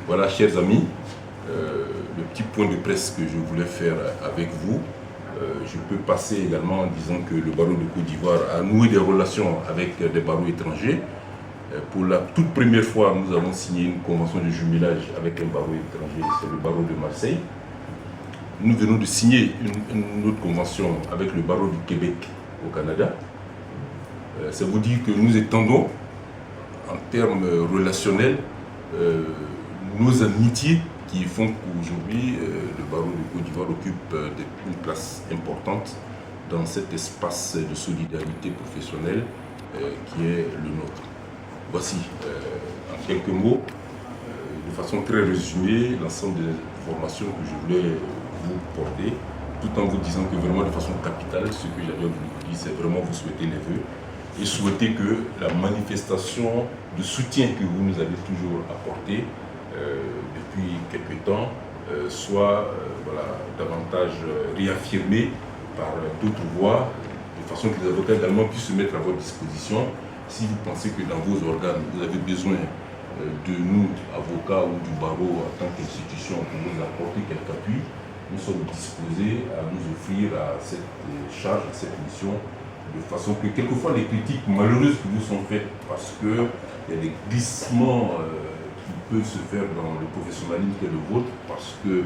Voilà, chers amis, le petit point de presse que je voulais faire avec vous. Je peux passer également en disant que le barreau de Côte d'Ivoire a noué des relations avec des barreaux étrangers. Pour la toute première fois, nous avons signé une convention de jumelage avec un barreau étranger, c'est le barreau de Marseille. Nous venons de signer une autre convention avec le barreau du Québec au Canada. Ça vous dit que nous étendons en termes relationnels nos amitiés qui font qu'aujourd'hui le barreau de Côte d'Ivoire occupe une place importante dans cet espace de solidarité professionnelle qui est le nôtre. Voici en quelques mots, de façon très résumée, l'ensemble des informations que je voulais vous porter, tout en vous disant que vraiment de façon capitale, ce que j'avais voulu vous dire, c'est vraiment vous souhaiter les vœux et souhaiter que la manifestation de soutien que vous nous avez toujours apporté depuis quelques temps soit davantage réaffirmée par d'autres voies, de façon que les avocats également puissent se mettre à votre disposition. Si vous pensez que dans vos organes, vous avez besoin de nous, avocats ou du barreau en tant qu'institution, pour vous apporter quelque appui, nous sommes disposés à nous offrir à cette charge, à cette mission, de façon que quelquefois les critiques malheureuses qui vous sont faites, parce qu'il y a des glissements qui peuvent se faire dans le professionnalisme qui est le vôtre, parce que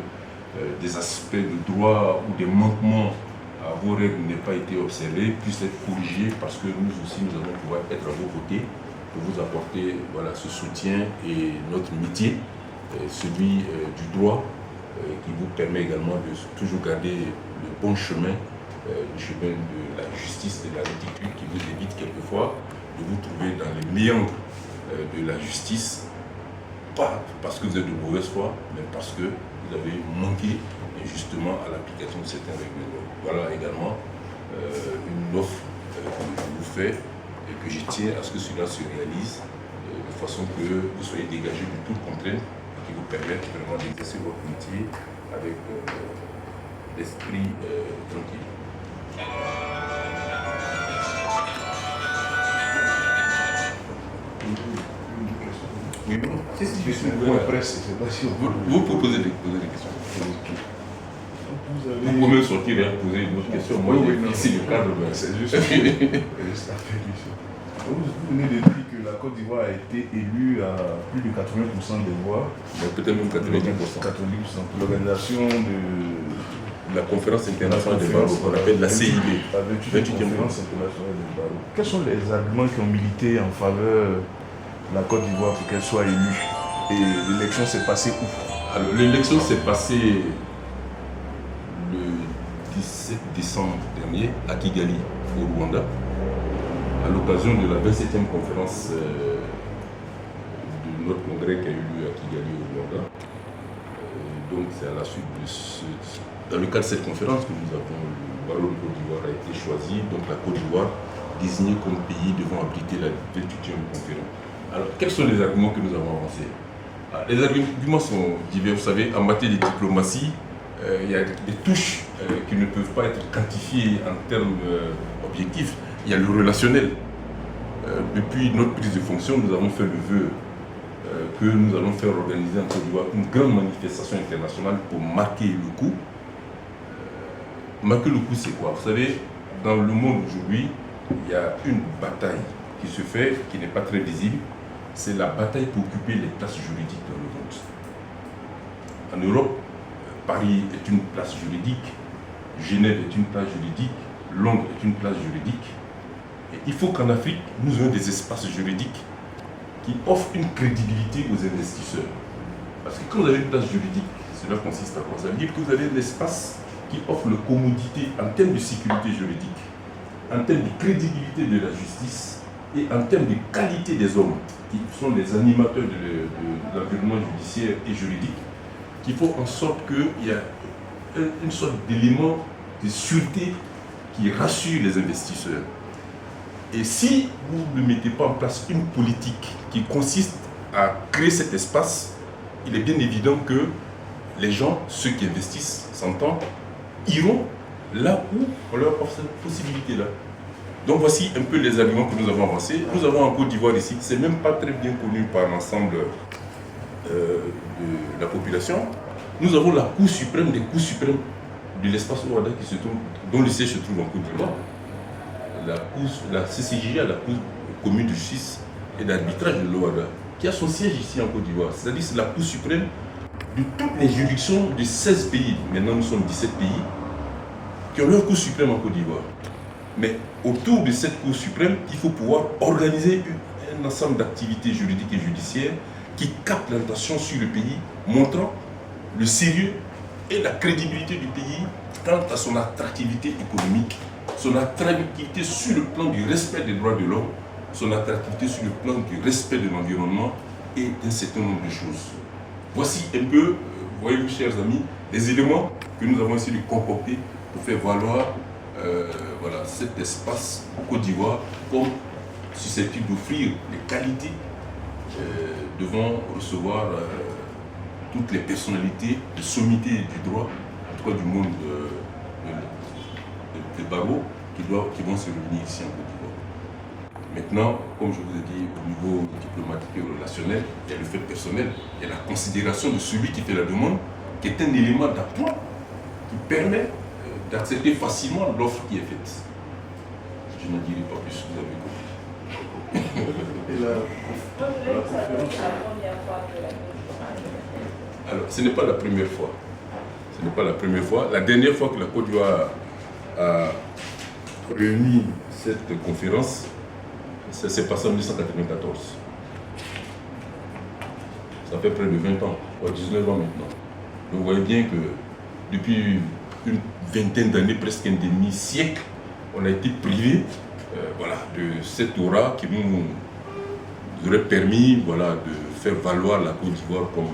des aspects de droit ou des manquements à vos règles n'aient pas été observés, puissent être corrigés, parce que nous aussi nous allons pouvoir être à vos côtés pour vous apporter ce soutien et notre métier, celui du droit, qui vous permet également de toujours garder le bon chemin, le chemin de la justice et de la rectitude, qui vous évite quelquefois de vous trouver dans les méandres de la justice, pas parce que vous êtes de mauvaise foi, mais parce que vous avez manqué justement à l'application de certains règlements. Voilà également une offre que je vous fais et que je tiens à ce que cela se réalise de façon que vous soyez dégagé de toute contrainte qui vous permettent vraiment d'exercer votre métier avec l'esprit tranquille. Oui, bon. Si je suis le point presse, c'est pas si vous proposez des questions. Vous pouvez même sortir et poser une autre question. Moi, ici le cadre. C'est juste la question. Vous venez de dire que la Côte d'Ivoire a été élue à plus de 80% des voix. Peut-être même 90%. 90%. Pour l'organisation de la conférence internationale des barreaux, qu'on appelle la CIB. La 28e conférence internationale des barreaux. Quels sont les arguments qui ont milité en faveur de la Côte d'Ivoire pour qu'elle soit élue? Et l'élection s'est passée où? Alors, l'élection s'est passée le 17 décembre dernier à Kigali, au Rwanda, à l'occasion de la 27e conférence de notre congrès qui a eu lieu à Kigali, au Rwanda. Donc, c'est à la suite de dans le cadre de cette conférence que nous avons, le barreau de Côte d'Ivoire a été choisi, donc la Côte d'Ivoire désignée comme pays devant abriter la 28e conférence. Alors, quels sont les arguments que nous avons avancés? Les arguments sont divers. Vous savez, en matière de diplomatie, il y a des touches qui ne peuvent pas être quantifiées en termes objectifs. Il y a le relationnel. Depuis notre prise de fonction, nous avons fait le vœu que nous allons faire organiser en Côte d'Ivoire une grande manifestation internationale pour marquer le coup. Marquer le coup, c'est quoi? Vous savez, dans le monde aujourd'hui, il y a une bataille qui se fait, qui n'est pas très visible. C'est la bataille pour occuper les places juridiques dans le monde. En Europe, Paris est une place juridique, Genève est une place juridique, Londres est une place juridique. Et il faut qu'en Afrique, nous ayons des espaces juridiques qui offrent une crédibilité aux investisseurs. Parce que quand vous avez une place juridique, cela consiste à quoi? Ça veut dire que vous avez un espace qui offre la commodité en termes de sécurité juridique, en termes de crédibilité de la justice et en termes de qualité des hommes qui sont les animateurs de l'environnement judiciaire et juridique, qui font en sorte qu'il y a une sorte d'élément de sûreté qui rassure les investisseurs. Et si vous ne mettez pas en place une politique qui consiste à créer cet espace, il est bien évident que les gens, ceux qui investissent, s'entendent, iront là où on leur offre cette possibilité-là. Donc voici un peu les arguments que nous avons avancés. Nous avons en Côte d'Ivoire ici, c'est même pas très bien connu par l'ensemble la population. Nous avons la Cour suprême des cours suprêmes de l'espace Ouada dont le siège se trouve en Côte d'Ivoire. La CCJ, la Cour commune de justice et d'arbitrage de l'Ouada, qui a son siège ici en Côte d'Ivoire. C'est-à-dire que c'est la Cour suprême de toutes les juridictions de 16 pays. Maintenant, nous sommes 17 pays qui ont leur Cour suprême en Côte d'Ivoire. Mais autour de cette Cour suprême, il faut pouvoir organiser un ensemble d'activités juridiques et judiciaires qui captent l'attention sur le pays, montrant le sérieux et la crédibilité du pays quant à son attractivité économique, son attractivité sur le plan du respect des droits de l'homme, son attractivité sur le plan du respect de l'environnement et d'un certain nombre de choses. Voici un peu, voyez-vous chers amis, les éléments que nous avons essayé de concocter pour faire valoir voilà, cet espace Côte d'Ivoire comme susceptible d'offrir les qualités devant recevoir toutes les personnalités de sommité du droit, en tout cas du monde des barreaux qui vont se réunir ici en Côte d'Ivoire. Maintenant, comme je vous ai dit, au niveau diplomatique et relationnel, il y a le fait personnel, il y a la considération de celui qui fait la demande, qui est un élément d'appoint qui permet d'accepter facilement l'offre qui est faite. Je n'en dirai pas plus, vous avez compris. Et la conférence. Alors, ce n'est pas la première fois. Ce n'est pas la première fois. La dernière fois que la Côte d'Ivoire a réuni cette conférence, ça s'est passé en 1994. Ça fait près de 20 ans, 19 ans maintenant. Donc vous voyez bien que depuis une vingtaine d'années, presque un demi-siècle, on a été privé voilà, de cette aura qui nous aurait permis voilà, de faire valoir la Côte d'Ivoire comme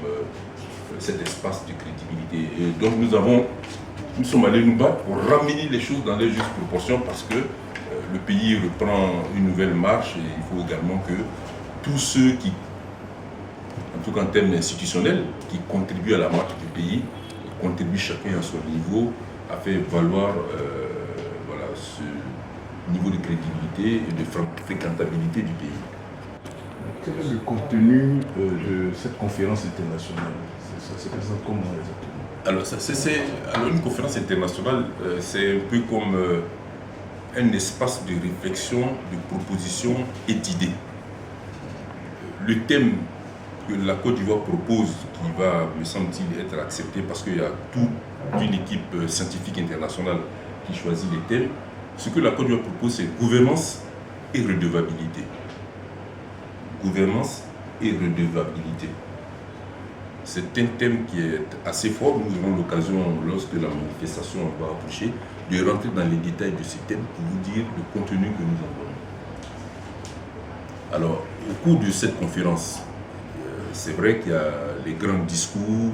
cet espace de crédibilité. Et donc nous sommes allés nous battre pour ramener les choses dans les justes proportions parce que le pays reprend une nouvelle marche et il faut également que tous ceux qui, en tout cas en termes institutionnels, qui contribuent à la marche du pays, contribuent chacun à son niveau à faire valoir voilà, ce niveau de crédibilité et de fréquentabilité du pays. Quel est le contenu de cette conférence internationale? Ça se présente comment exactement? Alors, une conférence internationale, c'est un peu comme un espace de réflexion, de proposition et d'idées. Le thème que la Côte d'Ivoire propose, qui va, me semble-t-il, être accepté parce qu'il y a toute une équipe scientifique internationale qui choisit les thèmes, ce que la Côte d'Ivoire propose, c'est gouvernance et redevabilité. Gouvernance et redevabilité. C'est un thème qui est assez fort. Nous aurons l'occasion, lorsque la manifestation va approcher, de rentrer dans les détails de ce thème pour vous dire le contenu que nous avons. Alors, au cours de cette conférence, c'est vrai qu'il y a les grands discours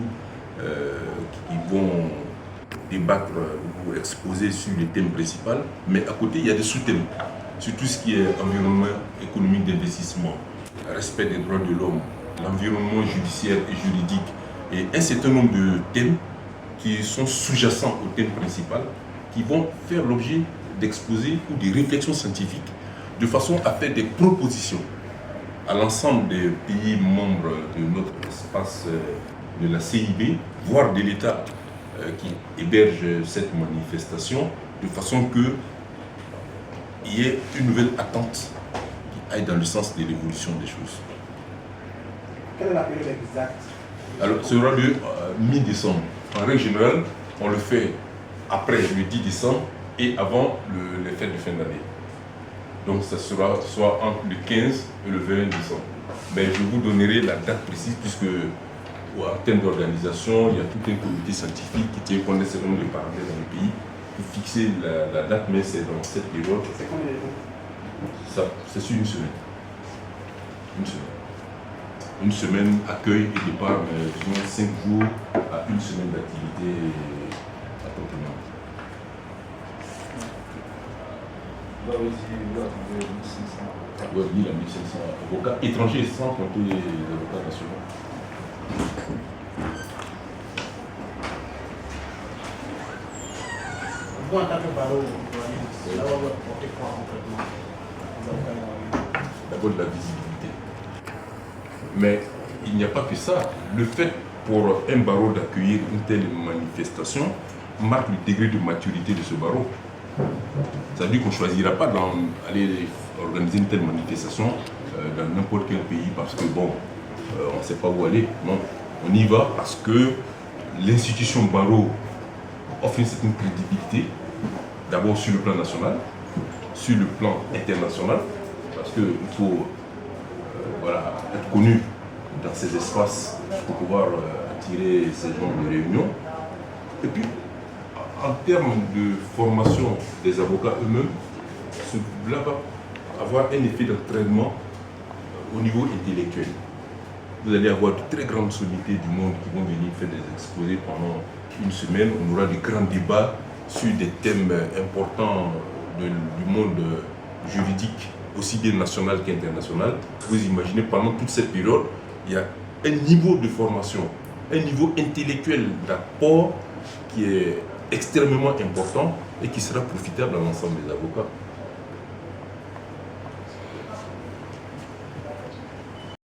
qui vont débattre ou exposer sur les thèmes principaux, mais à côté, il y a des sous-thèmes sur tout ce qui est environnement économique d'investissement, respect des droits de l'homme, l'environnement judiciaire et juridique, et un certain nombre de thèmes qui sont sous-jacents au thème principal, qui vont faire l'objet d'exposés ou de réflexions scientifiques, de façon à faire des propositions à l'ensemble des pays membres de notre espace de la CIB, voire de l'État qui héberge cette manifestation, de façon qu'il y ait une nouvelle attente qui aille dans le sens de l'évolution des choses. Quelle est la période exacte? Alors, ce sera le mi-décembre. En règle générale, on le fait après le 10 décembre et avant les fêtes de fin d'année. Donc, ça sera soit entre le 15 et le 20 décembre. Mais je vous donnerai la date précise puisque, en termes d'organisation, il y a tout un comité scientifique qui tient compte d'un certain nombre de paramètres dans le pays pour fixer la date, mais c'est dans cette période. C'est combien de jours? C'est sur une semaine. Une semaine. Une semaine accueil et départ, disons 5 jours à une semaine d'activité à proprement. Vous avez dit, vous attendez 1500 avocats. Oui, 1000 à 1500 avocats étrangers sans compter les avocats nationaux. Vous, en tant que barreau, là, vous avez porté quoi concrètement aux avocats? D'abord de la visibilité. Mais il n'y a pas que ça. Le fait pour un barreau d'accueillir une telle manifestation marque le degré de maturité de ce barreau. Ça veut dire qu'on ne choisira pas d'aller organiser une telle manifestation dans n'importe quel pays parce que bon, on ne sait pas où aller. Non, on y va parce que l'institution barreau offre une certaine crédibilité, d'abord sur le plan national, sur le plan international, parce qu'il faut voilà, être connu dans ces espaces pour pouvoir attirer ces genres de réunions. Et puis, en termes de formation des avocats eux-mêmes, cela va avoir un effet d'entraînement au niveau intellectuel. Vous allez avoir de très grandes sommités du monde qui vont venir faire des exposés pendant une semaine. On aura de grands débats sur des thèmes importants du monde juridique, aussi bien national qu'international. Vous imaginez, pendant toute cette période, il y a un niveau de formation, un niveau intellectuel d'apport qui est extrêmement important et qui sera profitable à l'ensemble des avocats.